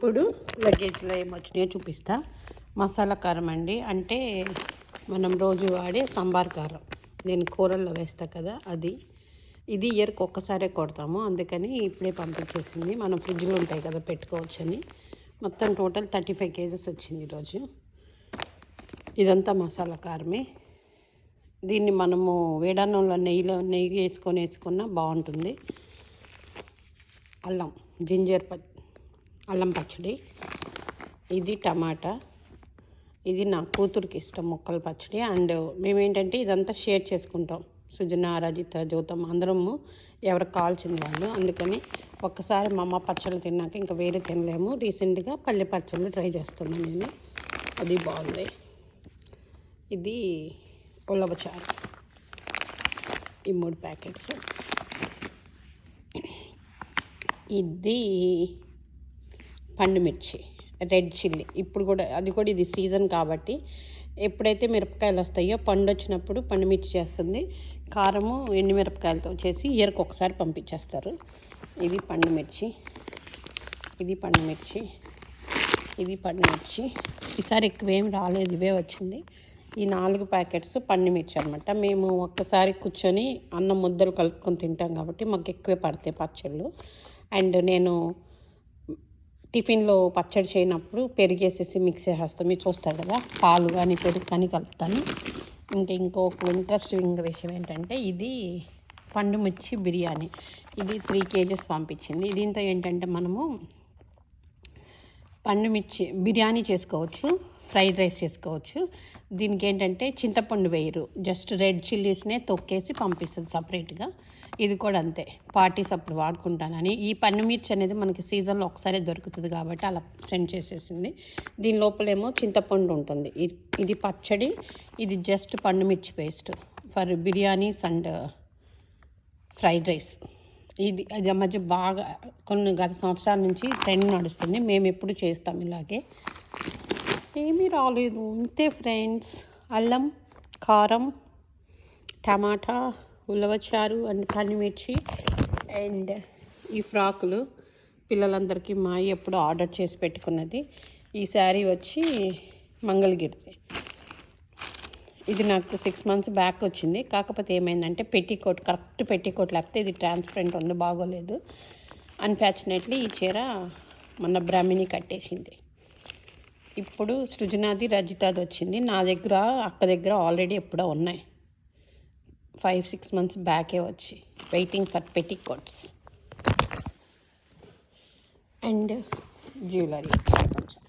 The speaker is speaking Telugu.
ఇప్పుడు లగేజ్లో ఏమొచ్చినాయో చూపిస్తా. మసాలా కారం అండి, అంటే మనం రోజు వాడే సాంబార్ కారం, నేను కూరల్లో వేస్తా కదా అది. ఇది ఇయర్కి ఒక్కసారే కొడతాము, అందుకని ఇప్పుడే పంపించేసింది. మనం ఫ్రిడ్జ్లో ఉంటాయి కదా పెట్టుకోవచ్చని. మొత్తం టోటల్ 35 కేజెస్ వచ్చింది ఈరోజు. ఇదంతా మసాలా కారమే. దీన్ని మనము వేడన్నంలో నెయ్యి వేసుకున్నా బాగుంటుంది. అల్లం అల్లం పచ్చడి, ఇది టమాటా, ఇది నా కూతురికి ఇష్టం ముక్కల పచ్చడి. అండ్ మేమేంటంటే ఇదంతా షేర్ చేసుకుంటాం, సుజన, రజిత, జ్యోతం అందరము ఎవరికి కావాల్సిన వాళ్ళు. అందుకని ఒక్కసారి మా అమ్మ పచ్చళ్ళు తిన్నాక ఇంకా వేరే తినలేము. రీసెంట్గా పల్లె పచ్చళ్ళు ట్రై చేస్తున్నాను నేను, అది బాగుంది. ఇది ఉలవచారు, ఈ 3 ప్యాకెట్స్. ఇది పండుమిర్చి, రెడ్ చిల్లీ. ఇప్పుడు కూడా ఇది సీజన్ కాబట్టి ఎప్పుడైతే మిరపకాయలు వస్తాయో పండు వచ్చినప్పుడు పండుమిర్చి చేస్తుంది. కారము ఎండుమిరపకాయలతో చేసి ఇయర్కి ఒకసారి పంపించేస్తారు. ఇది పండుమిర్చి, ఇది పండుమిర్చి, ఇది పండుమిర్చి. ఈసారి ఎక్కువేం రాలేదు, ఇవే వచ్చింది. ఈ 4 ప్యాకెట్స్ పండుమిర్చి అనమాట. మేము ఒక్కసారి కూర్చొని అన్నం ముద్దలు కలుపుకొని తింటాం కాబట్టి మాకు ఎక్కువే పడతాయి పచ్చళ్ళు. అండ్ నేను టిఫిన్లో పచ్చడి చేయనప్పుడు పెరిగేసేసి మిక్స్ చేసేస్తాను. మీరు చూస్తారు కదా, పాలు కానీ పెరుగు కానీ కలుపుతాను. ఇంకొక ఇంట్రెస్టింగ్ విషయం ఏంటంటే, ఇది పండుమిర్చి బిర్యానీ. ఇది 3 కేజెస్ పంపించింది. దీంతో ఏంటంటే మనము పండుమిర్చి బిర్యానీ చేసుకోవచ్చు, ఫ్రైడ్ రైస్ చేసుకోవచ్చు. దీనికి ఏంటంటే చింతపండు వేయరు, జస్ట్ రెడ్ చిల్లీస్నే తొక్కేసి పంపిస్తుంది సపరేట్గా. ఇది కూడా అంతే, పార్టీస్ అప్పుడు వాడుకుంటానని. ఈ పండుమిర్చి అనేది మనకి సీజన్లో ఒకసారి దొరుకుతుంది కాబట్టి అలా సెండ్ చేసేసింది. దీని లోపలేమో చింతపండు ఉంటుంది. ఇది పచ్చడి, ఇది జస్ట్ పండుమిర్చి paste for biryanis and fried rice. అది మధ్య బాగా గత సంవత్సరాల నుంచి ట్రెండ్ నడుస్తుంది. మేము ఎప్పుడు చేస్తాం ఇలాగే. ఏమీ రాలేదు, ఇంతే ఫ్రెండ్స్. అల్లం, కారం, టమాటా, ఉలవచారు అండ్ పండుమిర్చి. అండ్ ఈ ఫ్రాకులు పిల్లలందరికీ మా ఎప్పుడు ఆర్డర్ చేసి పెట్టుకున్నది. ఈ శారీ వచ్చి మంగళగిరిది. ఇది నాకు 6 months బ్యాక్ వచ్చింది. కాకపోతే ఏమైందంటే పెట్టికోట్, కరెక్ట్ పెట్టికోట్ లేకపోతే ఇది ట్రాన్స్పరెంట్ ఉంది, బాగోలేదు. అన్ఫార్చునేట్లీ ఈ చీర మొన్న బ్రాహ్మిణి కట్టేసింది. ఇప్పుడు సృజనాది, రజితాది వచ్చింది. నా దగ్గర అక్క దగ్గర ఆల్రెడీ ఎప్పుడో ఉన్నాయి, 5-6 months బ్యాకే వచ్చి waiting for petticoats. And jewellery కొంచెం